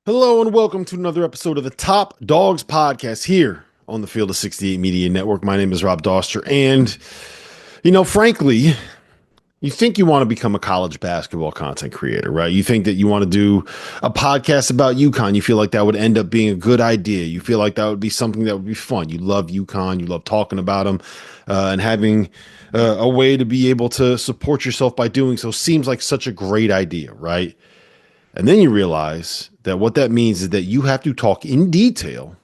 Hello and welcome to another episode of the Top Dogs Podcast here on the Field of 68 Media Network. My name is Rob Doster, and frankly, you think you want to become a college basketball content creator, right? You think that you want to do a podcast about UConn. You feel like that would end up being a good idea. You feel like that would be something that would be fun. You love UConn. You love talking about them, and having a way to be able to support yourself by doing so seems like such a great idea, right? And then you realize that what that means is that you have to talk in detail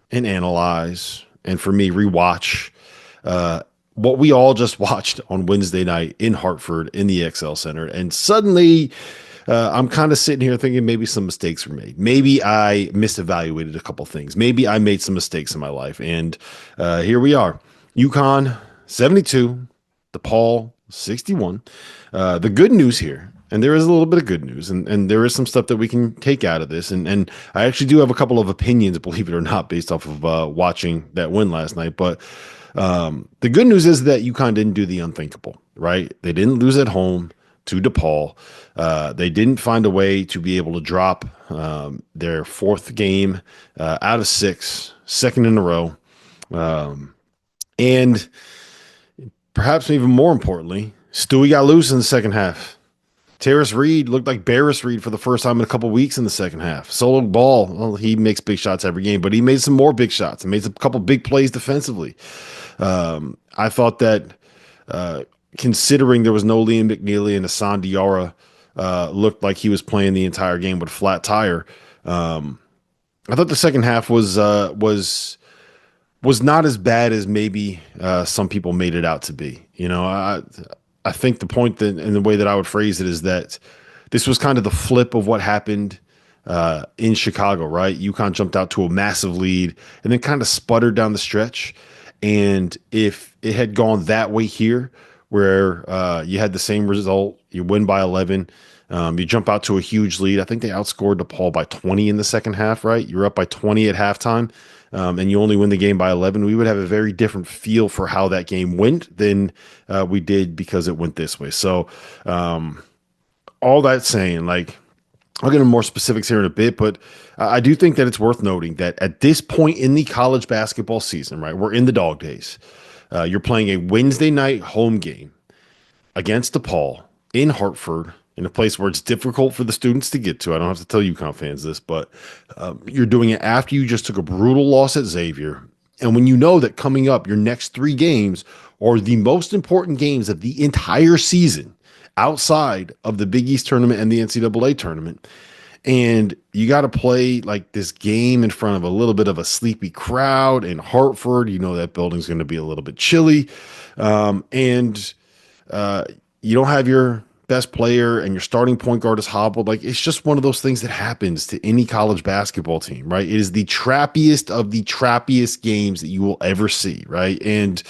and analyze, and for me, rewatch what we all just watched on Wednesday night in Hartford in the XL Center. And suddenly, I'm kind of sitting here thinking maybe some mistakes were made. Maybe I misevaluated a couple things. Maybe I made some mistakes in my life. And here we are. UConn 72, DePaul 61. The good news here, and there is a little bit of good news, and there is some stuff that we can take out of this. And I actually do have a couple of opinions, believe it or not, based off of watching that win last night. But the good news is that UConn didn't do the unthinkable, right? They didn't lose at home to DePaul. They didn't find a way to be able to drop their fourth game out of six, second in a row. And perhaps even more importantly, Stewie got loose in the second half. Terrace Reed looked like Barris Reed for the first time in a couple weeks in the second half. Solo ball. Well, he makes big shots every game, but he made some more big shots and made a couple big plays defensively. I thought that considering there was no Liam McNeely and Hassan Diarra looked like he was playing the entire game with a flat tire. I thought the second half was not as bad as maybe some people made it out to be. I think the point that, and the way that I would phrase it, is that this was kind of the flip of what happened in Chicago, right? UConn jumped out to a massive lead and then kind of sputtered down the stretch. And if it had gone that way here, where you had the same result, you win by 11, you jump out to a huge lead. I think they outscored DePaul by 20 in the second half, right? You're up by 20 at halftime. And you only win the game by 11, we would have a very different feel for how that game went than we did because it went this way. So all that saying, like, I'll get into more specifics here in a bit, but I do think that it's worth noting that at this point in the college basketball season, right, we're in the dog days. You're playing a Wednesday night home game against DePaul in Hartford, in a place where it's difficult for the students to get to. I don't have to tell UConn fans this, but you're doing it after you just took a brutal loss at Xavier. And when you know that coming up, your next three games are the most important games of the entire season outside of the Big East tournament and the NCAA tournament. And you got to play like this game in front of a little bit of a sleepy crowd in Hartford. You know that building's going to be a little bit chilly. And you don't have your best player and your starting point guard is hobbled. Like, it's just one of those things that happens to any college basketball team, right? It is the trappiest of the trappiest games that you will ever see, right? And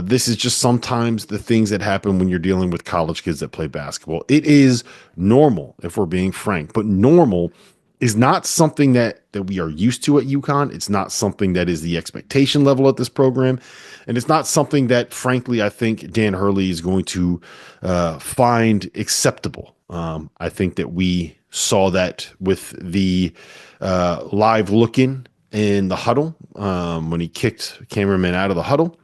this is just sometimes the things that happen when you're dealing with college kids that play basketball. It is normal, if we're being frank, but normal is not something that we are used to at UConn. It's not something that is the expectation level at this program. And it's not something that, frankly, I think Dan Hurley is going to find acceptable. I think that we saw that with the live look-in in the huddle when he kicked cameraman out of the huddle.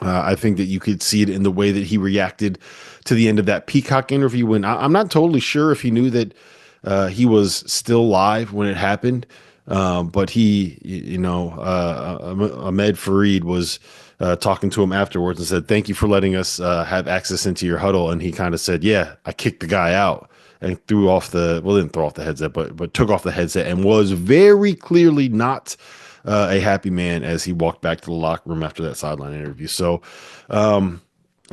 I think that you could see it in the way that he reacted to the end of that Peacock interview. When I'm not totally sure if he knew that he was still live when it happened. But he, Ahmed Fareed was talking to him afterwards and said, "Thank you for letting us have access into your huddle." And he kind of said, "Yeah, I kicked the guy out," and didn't throw off the headset, but took off the headset and was very clearly not a happy man as he walked back to the locker room after that sideline interview. So I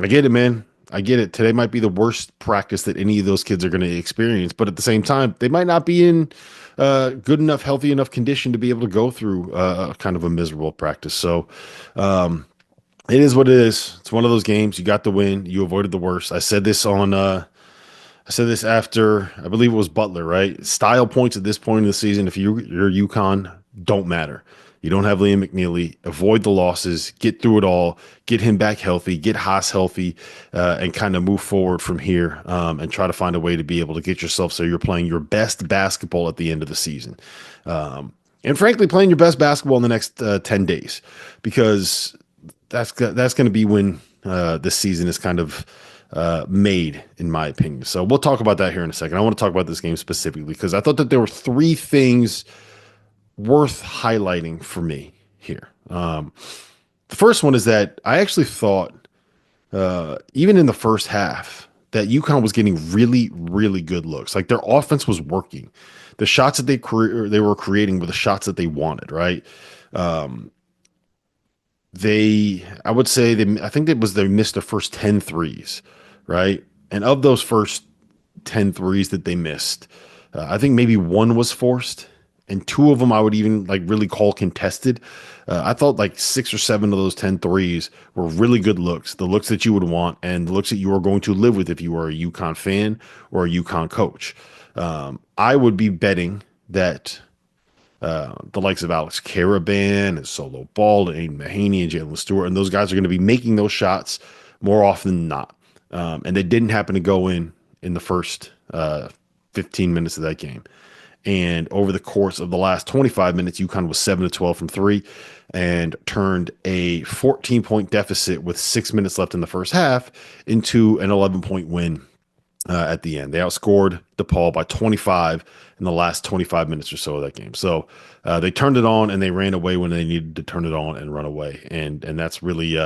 get it, man. I get it. Today might be the worst practice that any of those kids are going to experience, but at the same time, they might not be in good enough, healthy enough condition to be able to go through kind of a miserable practice. So it is what it is. It's one of those games. You got the win. You avoided the worst. I said this after, I believe it was Butler, right? Style points at this point in the season, if you're UConn, don't matter. You don't have Liam McNeely. Avoid the losses. Get through it all. Get him back healthy. Get Haas healthy, and kind of move forward from here, and try to find a way to be able to get yourself so you're playing your best basketball at the end of the season. And frankly, playing your best basketball in the next 10 days, because that's going to be when this season is kind of made, in my opinion. So we'll talk about that here in a second. I want to talk about this game specifically because I thought that there were three things worth highlighting for me here. The first one is that I actually thought, even in the first half, that UConn was getting really, really good looks. Like their offense was working. The shots that they were creating were the shots that they wanted, right? I would say I think they missed their first 10 threes, right? And of those first 10 threes that they missed, I think maybe one was forced, and two of them I would even like really call contested. I thought like 6 or 7 of those 10 threes were really good looks, the looks that you would want, and the looks that you were going to live with if you were a UConn fan or a UConn coach. I would be betting that the likes of Alex Caravan and Solo Ball and Aiden Mahaney and Jalen Stewart, and those guys are going to be making those shots more often than not. And they didn't happen to go in the first 15 minutes of that game. And over the course of the last 25 minutes, UConn was 7 of 12 from three and turned a 14-point deficit with 6 minutes left in the first half into an 11-point win at the end. They outscored DePaul by 25 in the last 25 minutes or so of that game. So they turned it on and they ran away when they needed to turn it on and run away. And that's really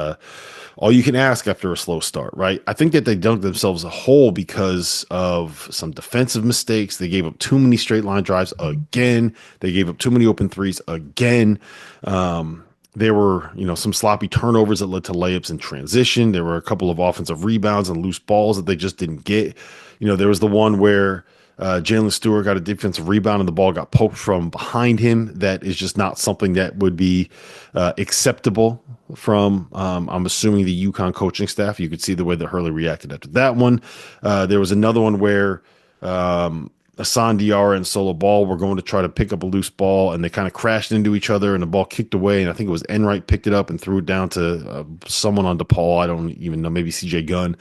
all you can ask after a slow start, right? I think that they dug themselves a hole because of some defensive mistakes. They gave up too many straight line drives again. They gave up too many open threes again. There were, some sloppy turnovers that led to layups in transition. There were a couple of offensive rebounds and loose balls that they just didn't get. There was the one where Jalen Stewart got a defensive rebound and the ball got poked from behind him. That is just not something that would be acceptable from, I'm assuming, the UConn coaching staff. You could see the way that Hurley reacted after that one. There was another one where Asan Diarra and Solo Ball were going to try to pick up a loose ball, and they kind of crashed into each other, and the ball kicked away, and I think it was Enright picked it up and threw it down to someone on DePaul. I don't even know, maybe CJ Gunn,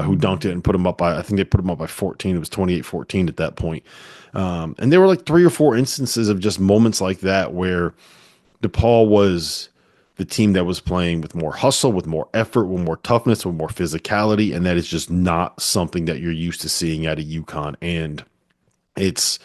who dunked it and put him up by, I think they put him up by 14. It was 28-14 at that point. And there were like 3 or 4 instances of just moments like that where DePaul was the team that was playing with more hustle, with more effort, with more toughness, with more physicality, and that is just not something that you're used to seeing at a UConn. And it's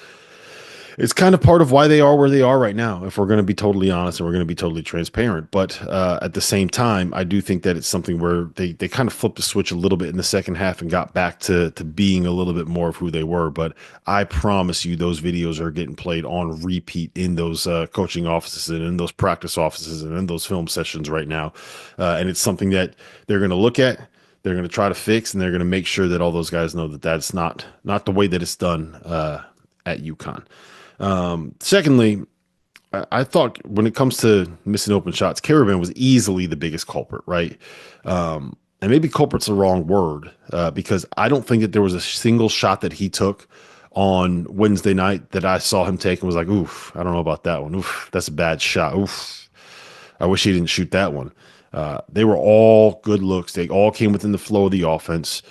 kind of part of why they are where they are right now, if we're going to be totally honest and we're going to be totally transparent. But at the same time, I do think that it's something where they kind of flipped the switch a little bit in the second half and got back to being a little bit more of who they were. But I promise you, those videos are getting played on repeat in those coaching offices and in those practice offices and in those film sessions right now. And it's something that they're going to look at. They're going to try to fix, and they're going to make sure that all those guys know that that's not the way that it's done at UConn. Secondly, I thought when it comes to missing open shots, Caravan was easily the biggest culprit, right? And maybe culprit's the wrong word, because I don't think that there was a single shot that he took on Wednesday night that I saw him take and was like, oof, I don't know about that one. Oof, that's a bad shot. Oof, I wish he didn't shoot that one. They were all good looks. They all came within the flow of the offense.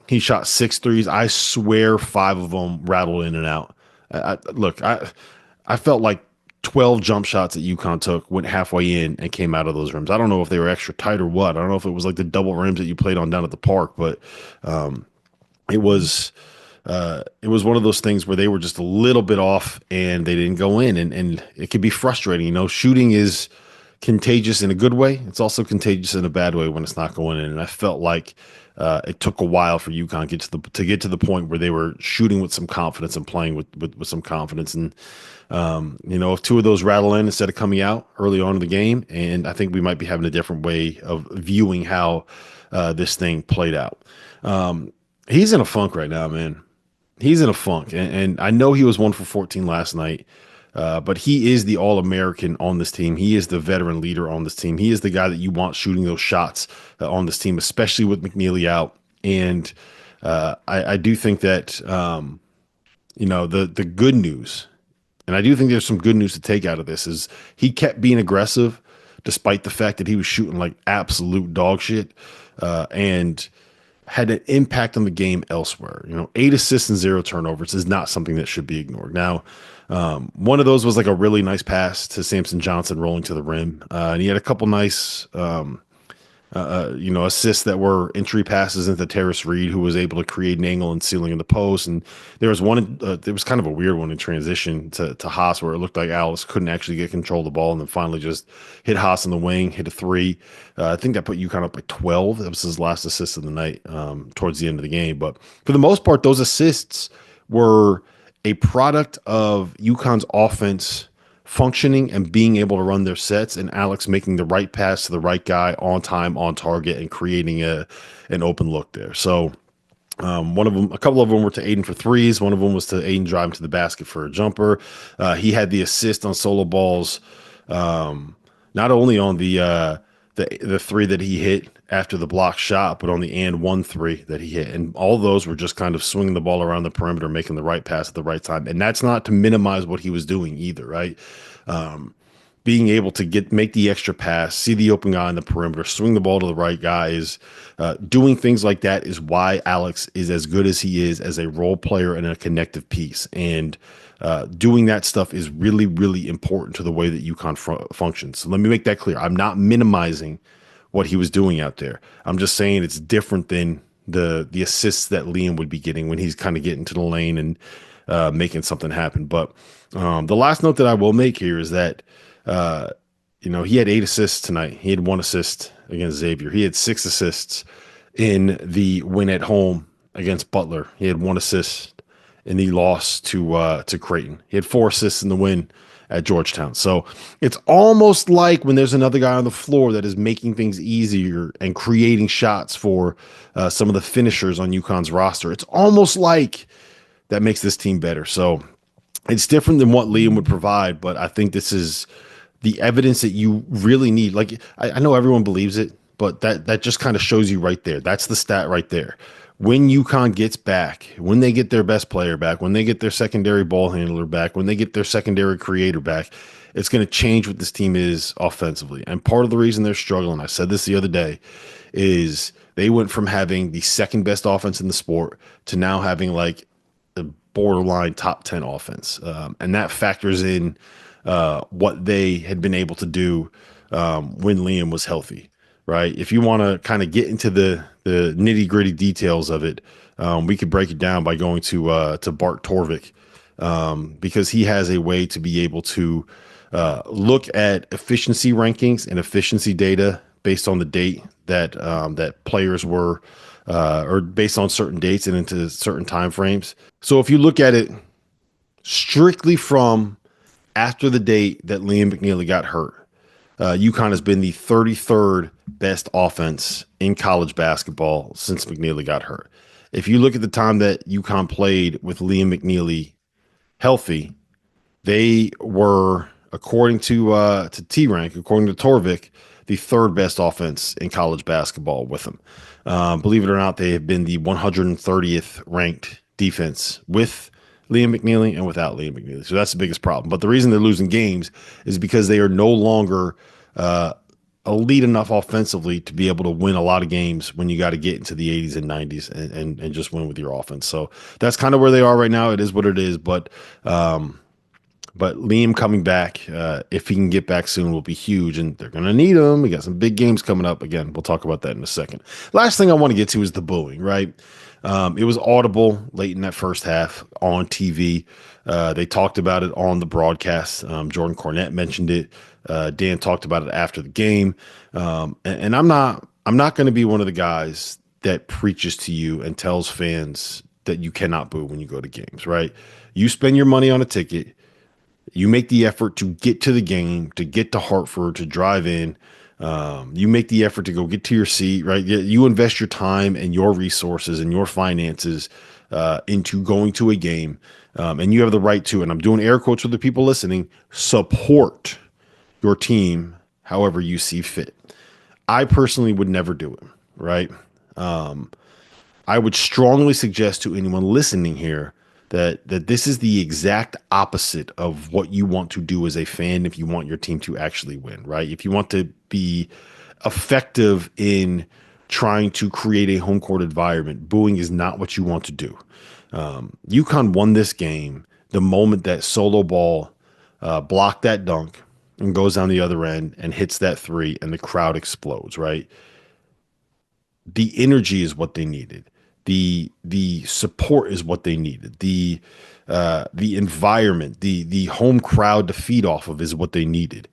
He shot 6 threes. I swear 5 of them rattled in and out. I felt like 12 jump shots that UConn took went halfway in and came out of those rims. I don't know if they were extra tight or what. I don't know if it was like the double rims that you played on down at the park, but it was one of those things where they were just a little bit off and they didn't go in, and it could be frustrating. Shooting is contagious in a good way. It's also contagious in a bad way when it's not going in. And I felt like it took a while for UConn to get to the point where they were shooting with some confidence and playing with some confidence. And if 2 of those rattle in instead of coming out early on in the game, and I think we might be having a different way of viewing how this thing played out. He's in a funk right now, man. He's in a funk, and I know he was 1 for 14 last night. But he is the All-American on this team. He is the veteran leader on this team. He is the guy that you want shooting those shots on this team, especially with McNeely out. And I do think that, the good news, And I do think there's some good news to take out of this is he kept being aggressive despite the fact that he was shooting like absolute dog shit, and had an impact on the game elsewhere. 8 assists and 0 turnovers is not something that should be ignored. Now, one of those was like a really nice pass to Samson Johnson rolling to the rim. And he had a couple nice, assists that were entry passes into Terrace Reed, who was able to create an angle and ceiling in the post. And there was one, there was kind of a weird one in transition to Haas, where it looked like Alice couldn't actually get control of the ball, and then finally just hit Haas in the wing, hit a three. I think that put UConn up by 12. That was his last assist of the night, towards the end of the game. But for the most part, those assists were a product of UConn's offense functioning and being able to run their sets, and Alex making the right pass to the right guy on time, on target, and creating an open look there. So a couple of them were to Aiden for threes. One of them was to Aiden driving to the basket for a jumper. He had the assist on solo balls, not only on the three that he hit after the block shot, but on the and 1 3 that he hit. And all those were just kind of swinging the ball around the perimeter, making the right pass at the right time. And that's not to minimize what he was doing either, right? Being able to make the extra pass, see the open guy on the perimeter, swing the ball to the right guy is doing things like that is why Alex is as good as he is as a role player and a connective piece. And doing that stuff is really, really important to the way that UConn functions. So let me make that clear. I'm not minimizing what he was doing out there. I'm just saying it's different than the assists that Liam would be getting when he's kind of getting to the lane and making something happen. But the last note that I will make here is that he had 8 assists tonight. He had 1 assist against Xavier. He had 6 assists in the win at home against Butler. He had 1 assist in the loss to Creighton. He had 4 assists in the win at Georgetown. So it's almost like when there's another guy on the floor that is making things easier and creating shots for some of the finishers on UConn's roster, it's almost like that makes this team better. So it's different than what Liam would provide, but I think this is the evidence that you really need. Like, I know everyone believes it, but that just kind of shows you right there. That's the stat right there. When UConn gets back, when they get their best player back, when they get their secondary ball handler back, when they get their secondary creator back, it's going to change what this team is offensively. And part of the reason they're struggling, I said this the other day, is they went from having the second best offense in the sport to now having like a borderline top 10 offense. And that factors in what they had been able to do when Liam was healthy. Right. If you want to kind of get into the nitty gritty details of it, we could break it down by going to Bart Torvik, because he has a way to be able to look at efficiency rankings and efficiency data based on the date that that players were, or based on certain dates and into certain time frames. So if you look at it strictly from after the date that Liam McNeely got hurt, UConn has been the 33rd best offense in college basketball since McNeely got hurt. If you look at the time that UConn played with Liam McNeely healthy, they were, according to T-Rank, according to Torvik, the 3rd best offense in college basketball with him. Believe it or not, they have been the 130th ranked defense with Liam McNeely and without Liam McNeely. So that's the biggest problem. But the reason they're losing games is because they are no longer elite enough offensively to be able to win a lot of games when you got to get into the 80s and 90s and just win with your offense. So that's kind of where they are right now. It is what it is. But Liam coming back, if he can get back soon, will be huge, and they're going to need him. We got some big games coming up. Again, we'll talk about that in a second. Last thing I want to get to is the booing, right? It was audible late in that first half on TV. They talked about it on the broadcast. Jordan Cornette mentioned it. Dan talked about it after the game. And I'm not going to be one of the guys that preaches to you and tells fans that you cannot boo when you go to games, right? You spend your money on a ticket. You make the effort to get to the game, to get to Hartford, to drive in. You make the effort to go get to your seat, right? You invest your time and your resources and your finances into going to a game, and you have the right to, and I'm doing air quotes for the people listening, support your team however you see fit. I personally would never do it, right? I would strongly suggest to anyone listening here that this is the exact opposite of what you want to do as a fan if you want your team to actually win, right? If you want to be effective in trying to create a home court environment, booing is not what you want to do. UConn won this game the moment that Solo Ball blocked that dunk and goes down the other end and hits that three, and the crowd explodes, right? The energy is what they needed. The support is what they needed. The environment, the home crowd to feed off of is what they needed.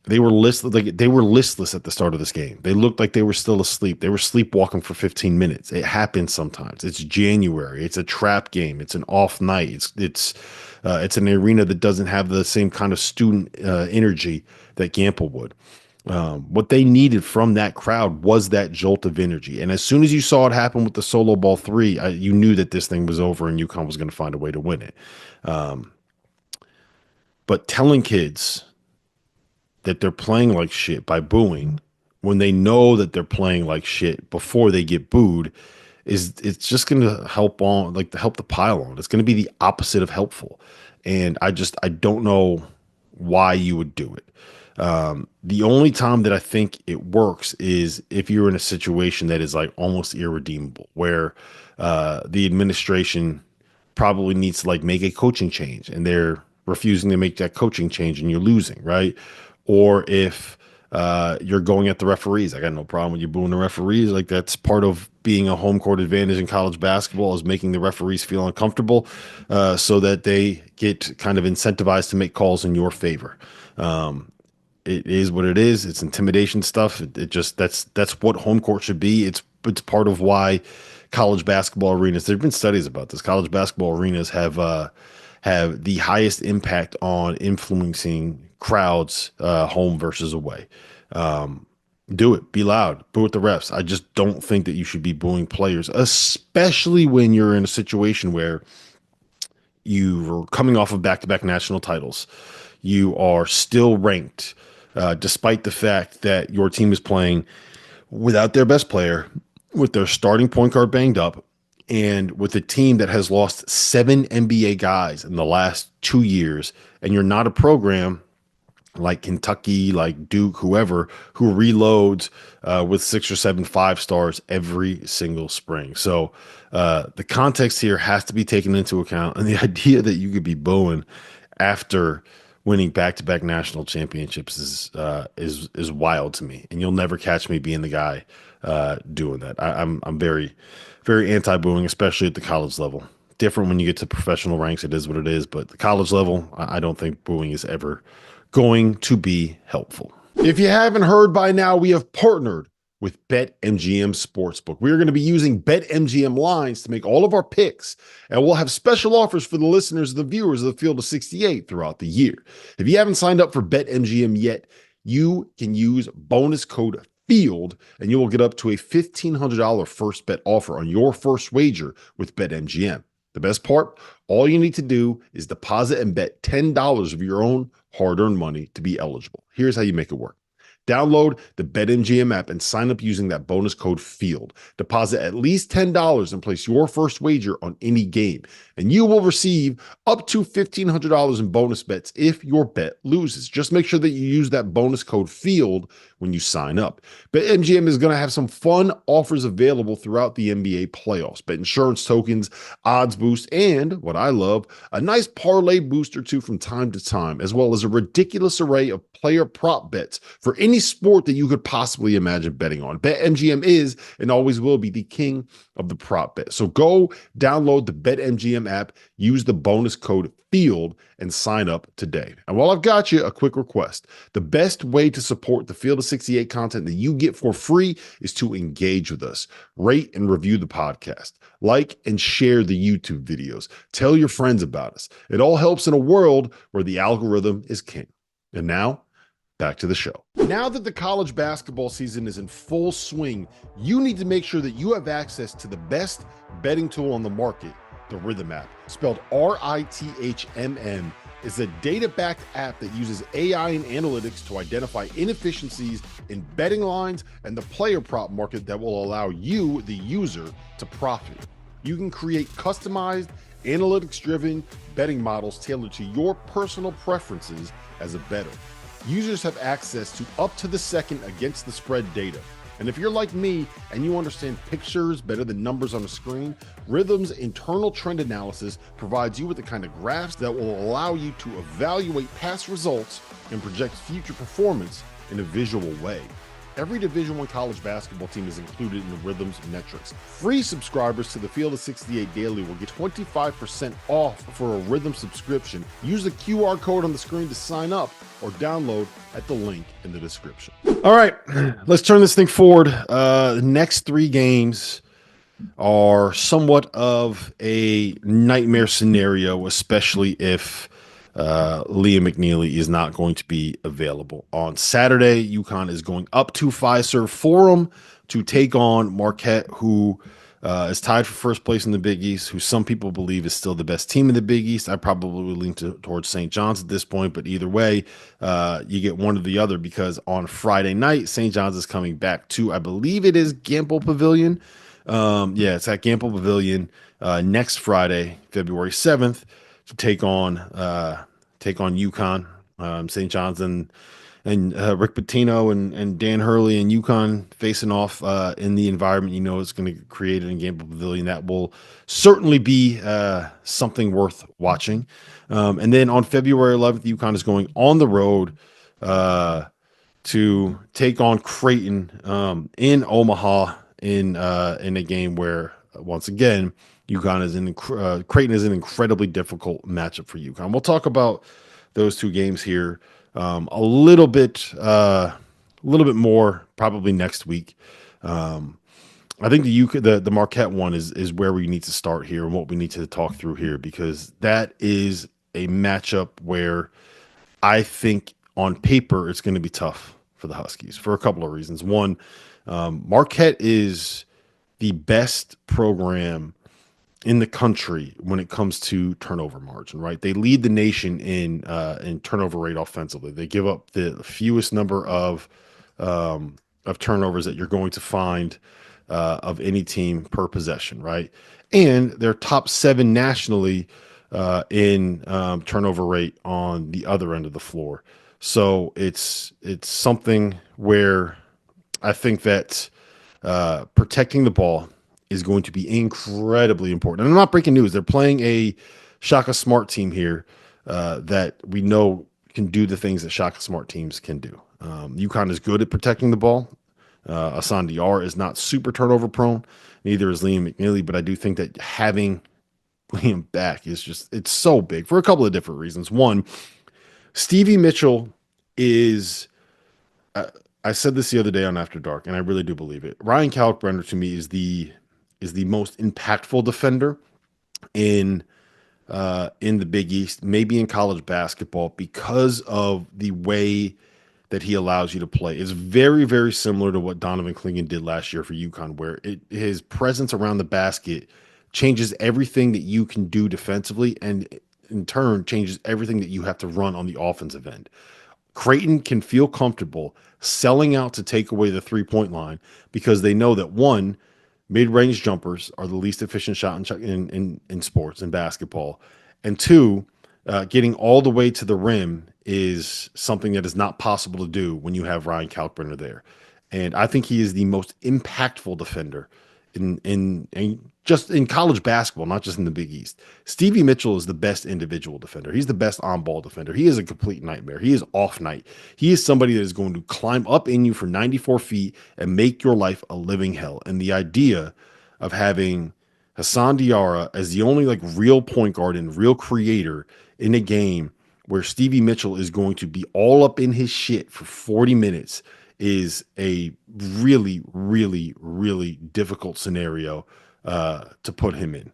They were listless, like they were listless at the start of this game. They looked like they were still asleep. They were sleepwalking for 15 minutes. It happens sometimes. It's January. It's a trap game. It's an off night. It's an arena that doesn't have the same kind of student energy that Gamble would. What they needed from that crowd was that jolt of energy. And as soon as you saw it happen with the Solo Ball three, you knew that this thing was over and UConn was going to find a way to win it. But telling kids that they're playing like shit by booing when they know that they're playing like shit before they get booed it's just going to help the pile on. It's going to be the opposite of helpful. And I don't know why you would do it. The only time that I think it works is if you're in a situation that is like almost irredeemable, where the administration probably needs to like make a coaching change and they're refusing to make that coaching change and you're losing, right? Or if you're going at the referees. I got no problem with you booing the referees. Like, that's part of being a home court advantage in college basketball, is making the referees feel uncomfortable so that they get kind of incentivized to make calls in your favor. It is what it is. It's intimidation stuff. It just that's what home court should be. It's part of why college basketball arenas. There've been studies about this. College basketball arenas have the highest impact on influencing crowds, home versus away. Do it. Be loud. Boo at the refs. I just don't think that you should be booing players, especially when you're in a situation where you're coming off of back-to-back national titles. You are still ranked, despite the fact that your team is playing without their best player, with their starting point guard banged up, and with a team that has lost 7 NBA guys in the last 2 years, and you're not a program like Kentucky, like Duke, whoever, who reloads with 6 or 7 5-stars every single spring. So the context here has to be taken into account, and the idea that you could be booing after winning back-to-back national championships is wild to me, and you'll never catch me being the guy doing that. I'm very, very anti-booing, especially at the college level. Different when you get to professional ranks. It is what it is, but the college level, I don't think booing is ever going to be helpful. If you haven't heard by now, we have partnered with BetMGM Sportsbook. We're going to be using BetMGM lines to make all of our picks, and we'll have special offers for the listeners and the viewers of the Field of 68 throughout the year. If you haven't signed up for BetMGM yet, you can use bonus code FIELD, and you will get up to a $1,500 first bet offer on your first wager with BetMGM. The best part, all you need to do is deposit and bet $10 of your own hard-earned money to be eligible. Here's how you make it work. Download the BetMGM app and sign up using that bonus code FIELD. Deposit at least $10 and place your first wager on any game, and you will receive up to $1,500 in bonus bets if your bet loses. Just make sure that you use that bonus code FIELD when you sign up. BetMGM is going to have some fun offers available throughout the NBA playoffs. Bet insurance tokens, odds boost, and what I love, a nice parlay boost or two from time to time, as well as a ridiculous array of player prop bets for any sport that you could possibly imagine betting on. BetMGM is and always will be the king of the prop bet. So go download the BetMGM app, use the bonus code FIELD, and sign up today. And while I've got you, a quick request. The best way to support the Field of 68 content that you get for free is to engage with us. Rate and review the podcast. Like and share the YouTube videos. Tell your friends about us. It all helps in a world where the algorithm is king. And now, back to the show. Now that the college basketball season is in full swing, you need to make sure that you have access to the best betting tool on the market, the Rhythm app. Spelled RITHMM, is a data-backed app that uses AI and analytics to identify inefficiencies in betting lines and the player prop market that will allow you, the user, to profit. You can create customized analytics-driven betting models tailored to your personal preferences as a bettor. Users have access to up-to-the-second against-the-spread data. And if you're like me and you understand pictures better than numbers on a screen, Rhythm's internal trend analysis provides you with the kind of graphs that will allow you to evaluate past results and project future performance in a visual way. Every Division I college basketball team is included in the Rhythm's metrics. Free subscribers to the Field of 68 Daily will get 25% off for a Rhythm subscription. Use the QR code on the screen to sign up or download at the link in the description. All right, let's turn this thing forward. The next 3 games are somewhat of a nightmare scenario, especially if Liam McNeely is not going to be available. On Saturday, UConn is going up to Fiserv Forum to take on Marquette, who is tied for first place in the Big East, who some people believe is still the best team in the Big East. I probably would lean towards St. John's at this point, but either way, you get one or the other, because on Friday night, St. John's is coming back to, I believe it is Gamble Pavilion. It's at Gamble Pavilion next Friday, February 7th, to take on UConn. St. John's and Rick Pitino and Dan Hurley and UConn facing off in the environment it's going to create in Gamble Pavilion. That will certainly be something worth watching. And then on February 11th, UConn is going on the road to take on Creighton in Omaha in a game where, once again, Creighton is an incredibly difficult matchup for UConn. We'll talk about those 2 games here a little bit more probably next week. I think the Marquette one is where we need to start here and what we need to talk through here, because that is a matchup where I think on paper it's going to be tough for the Huskies for a couple of reasons. One, Marquette is the best program in the country when it comes to turnover margin, right? They lead the nation in turnover rate offensively. They give up the fewest number of turnovers that you're going to find of any team per possession, right? And they're top 7 nationally in turnover rate on the other end of the floor. So it's something where I think that protecting the ball is going to be incredibly important. And I'm not breaking news. They're playing a Shaka Smart team here that we know can do the things that Shaka Smart teams can do. UConn is good at protecting the ball. Hassan Diarra is not super turnover prone. Neither is Liam McNeely, but I do think that having Liam back it's so big for a couple of different reasons. One, Stevie Mitchell is I said this the other day on After Dark, and I really do believe it. Ryan Kalkbrenner, to me, is the most impactful defender in the Big East, maybe in college basketball, because of the way that he allows you to play. It's very, very similar to what Donovan Clingan did last year for UConn, where his presence around the basket changes everything that you can do defensively, and in turn changes everything that you have to run on the offensive end. Creighton can feel comfortable selling out to take away the 3-point line because they know that, one, mid-range jumpers are the least efficient shot in sports and basketball, and 2, getting all the way to the rim is something that is not possible to do when you have Ryan Kalkbrenner there. And I think he is the most impactful defender in just in college basketball, not just in the Big East. Stevie Mitchell is the best individual defender. He's the best on-ball defender. He is a complete nightmare. He is off night. He is somebody that is going to climb up in you for 94 feet and make your life a living hell. And the idea of having Hassan Diarra as the only real point guard and real creator in a game where Stevie Mitchell is going to be all up in his shit for 40 minutes is a really, really, really difficult scenario to put him in.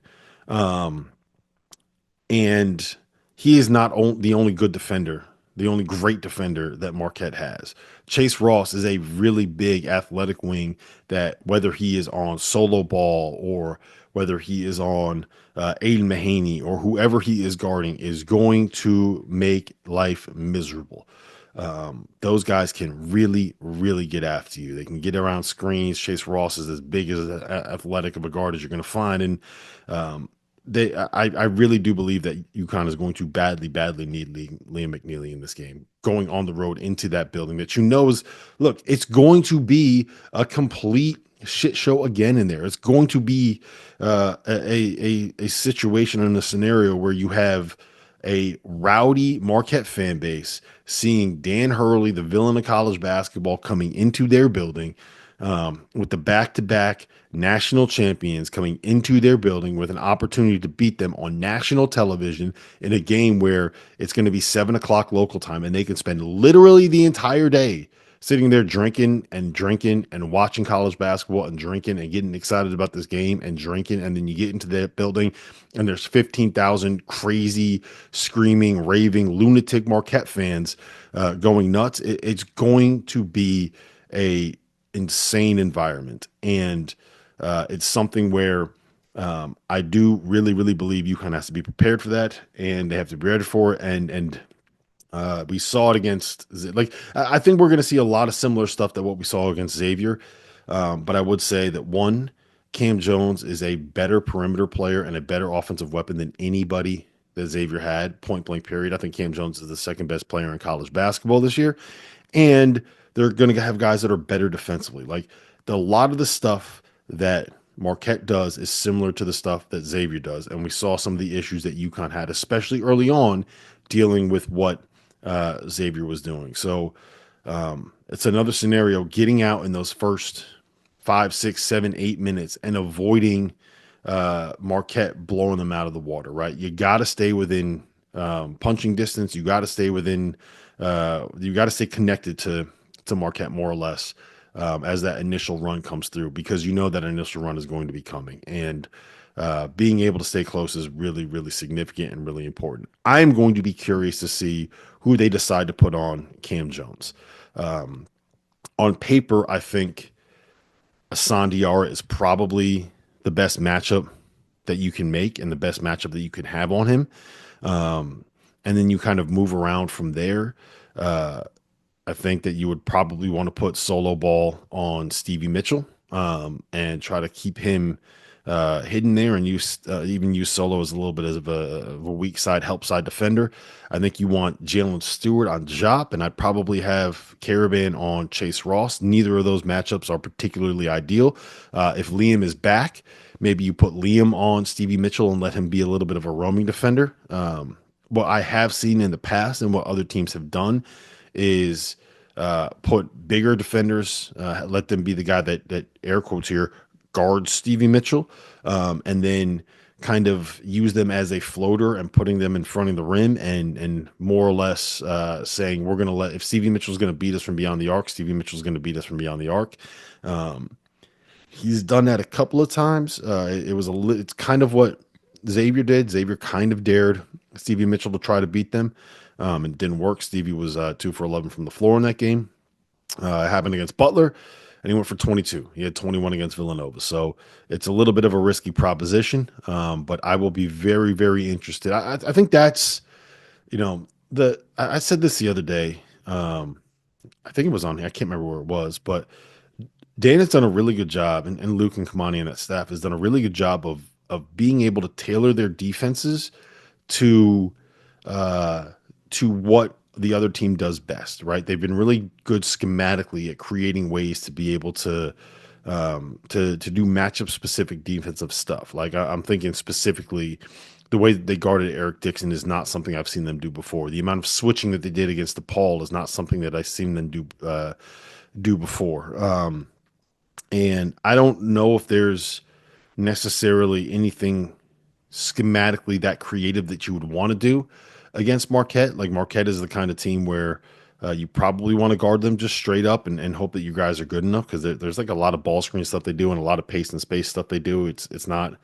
And he is not the only good defender, the only great defender that Marquette has. Chase Ross is a really big athletic wing that, whether he is on solo ball or whether he is on Aiden Mahaney or whoever he is guarding, is going to make life miserable. Those guys can really, really get after you. They can get around screens. Chase Ross is as big as athletic of a guard as you're going to find. And I really do believe that UConn is going to badly need Liam McNeely in this game, going on the road into that building that is, look, it's going to be a complete shit show again in there. It's going to be a situation and a scenario where you have a rowdy Marquette fan base seeing Dan Hurley, the villain of college basketball, coming into their building with the back-to-back national champions coming into their building with an opportunity to beat them on national television in a game where it's going to be 7 o'clock local time, and they can spend literally the entire day sitting there drinking and watching college basketball and drinking and getting excited about this game and drinking. And then you get into that building and there's 15,000 crazy, screaming, raving, lunatic Marquette fans going nuts. It's going to be a insane environment. And it's something where I do really believe UConn has to be prepared for that, and they have to be ready for it. And we saw it against, like, I think we're going to see a lot of similar stuff that what we saw against Xavier. But I would say that one, Cam Jones is a better perimeter player and a better offensive weapon than anybody that Xavier had, point blank period. I think Cam Jones is the second best player in college basketball this year. And they're going to have guys that are better defensively. Like a lot of the stuff that Marquette does is similar to the stuff that Xavier does. And we saw some of the issues that UConn had, especially early on, dealing with what Xavier was doing. So it's another scenario, getting out in those first 5, 6, 7, 8 minutes and avoiding Marquette blowing them out of the water, right? You got to stay within punching distance. You got to stay within, you got to stay connected to Marquette more or less as that initial run comes through, because you know that initial run is going to be coming. And being able to stay close is really significant and really important. I'm going to be curious to see who they decide to put on Cam Jones. On paper, I think Hassan Diarra is probably the best matchup that you can make and the best matchup that you can have on him. And then you kind of move around from there. I think that you would probably want to put solo ball on Stevie Mitchell and try to keep him hidden there, and even use Solo as a little bit of a weak side, help side defender. I think you want Jalen Stewart on Jop, and I'd probably have Caravan on Chase Ross. Neither of those matchups are particularly ideal. If Liam is back, maybe you put Liam on Stevie Mitchell and let him be a little bit of a roaming defender. What I have seen in the past and what other teams have done is put bigger defenders, let them be the guy that air quotes here guards Stevie Mitchell, and then kind of use them as a floater and putting them in front of the rim and more or less saying we're going to if Stevie Mitchell's going to beat us from beyond the arc, Stevie Mitchell's going to beat us from beyond the arc. He's done that a couple of times. It's kind of what Xavier did. Xavier kind of dared Stevie Mitchell to try to beat them. It didn't work. Stevie was 2 for 11 from the floor in that game. It happened against Butler, and he went for 22. He had 21 against Villanova. So it's a little bit of a risky proposition, but I will be very interested. I think that's, I said this the other day. I think it was on here. I can't remember where it was, but Dan has done a really good job, and Luke and Kamani and that staff has done a really good job of being able to tailor their defenses to what the other team does best, right? They've been really good schematically at creating ways to be able to do matchup specific defensive stuff. Like I'm thinking specifically the way that they guarded Eric Dixon is not something I've seen them do before. The amount of switching that they did against DePaul is not something that I've seen them do before. And I don't know if there's necessarily anything schematically that creative that you would want to do against Marquette. Like Marquette is the kind of team where you probably want to guard them just straight up and hope that you guys are good enough, because there's like a lot of ball screen stuff they do and a lot of pace and space stuff they do. It's not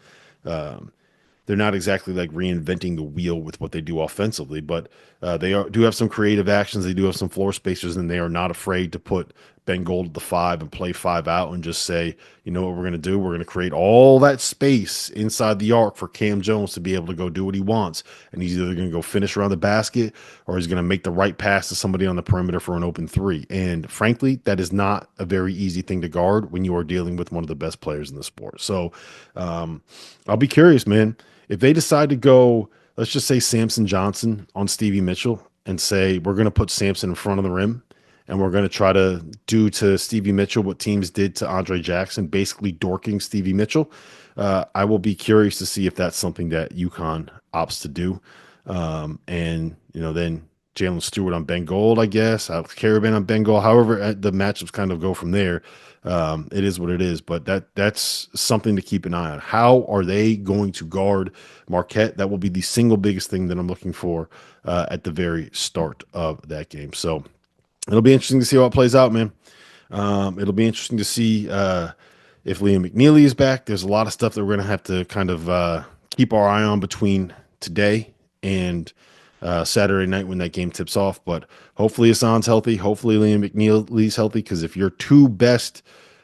they're not exactly like reinventing the wheel with what they do offensively, but do have some creative actions. They do have some floor spacers, and they are not afraid to put Ben Gold at the 5 and play 5 out and just say, you know what we're going to do? We're going to create all that space inside the arc for Cam Jones to be able to go do what he wants. And he's either going to go finish around the basket or he's going to make the right pass to somebody on the perimeter for an open 3. And frankly, that is not a very easy thing to guard when you are dealing with one of the best players in the sport. So I'll be curious, man. If they decide to go, let's just say Samson Johnson on Stevie Mitchell and say, we're going to put Samson in front of the rim and we're going to try to do to Stevie Mitchell what teams did to Andre Jackson, basically dorking Stevie Mitchell. I will be curious to see if that's something that UConn opts to do. And, then Jalen Stewart on Ben Gold, I guess, Alex Caravan on Ben Gold. However, the matchups kind of go from there. It is what it is, but that's something to keep an eye on. How are they going to guard Marquette? That will be the single biggest thing that I'm looking for at the very start of that game. So it'll be interesting to see how it plays out, man. It'll be interesting to see if Liam McNeely is back. There's a lot of stuff that we're going to have to kind of keep our eye on between today and Saturday night when that game tips off. But hopefully Hassan's healthy. Hopefully Liam McNeely's healthy, because if your two best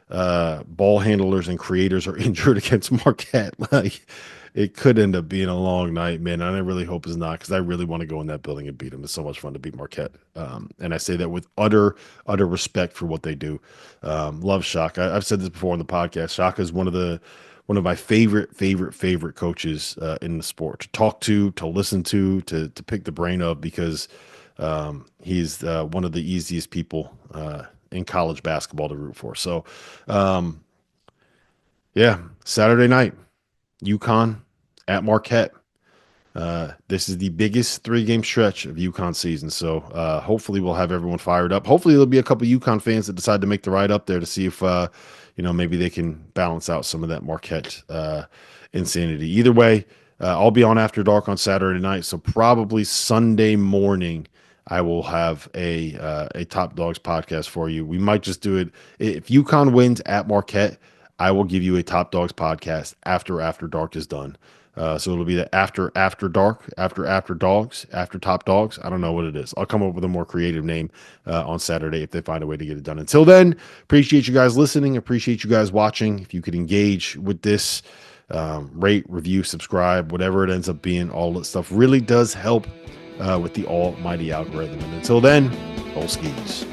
ball handlers and creators are injured against Marquette, like, it could end up being a long night, man. And I really hope it's not, because I really want to go in that building and beat them. It's so much fun to beat Marquette. And I say that with utter respect for what they do. Love Shaka. I've said this before on the podcast. Shaka is one of my favorite coaches in the sport to talk to listen to pick the brain of, because he's one of the easiest people in college basketball to root for. So, yeah, Saturday night, UConn at Marquette. This is the biggest 3-game stretch of UConn season. So hopefully we'll have everyone fired up. Hopefully there'll be a couple of UConn fans that decide to make the ride up there to see if, maybe they can balance out some of that Marquette insanity. Either way, I'll be on After Dark on Saturday night. So probably Sunday morning, I will have a Top Dogs podcast for you. We might just do it. If UConn wins at Marquette, I will give you a Top Dogs podcast after Dark is done. So it'll be the after dark, after dogs, after Top Dogs. I don't know what it is. I'll come up with a more creative name on Saturday if they find a way to get it done. Until then, appreciate you guys listening. Appreciate you guys watching. If you could engage with this, rate, review, subscribe, whatever it ends up being, all that stuff really does help with the almighty algorithm. And until then, roll skis.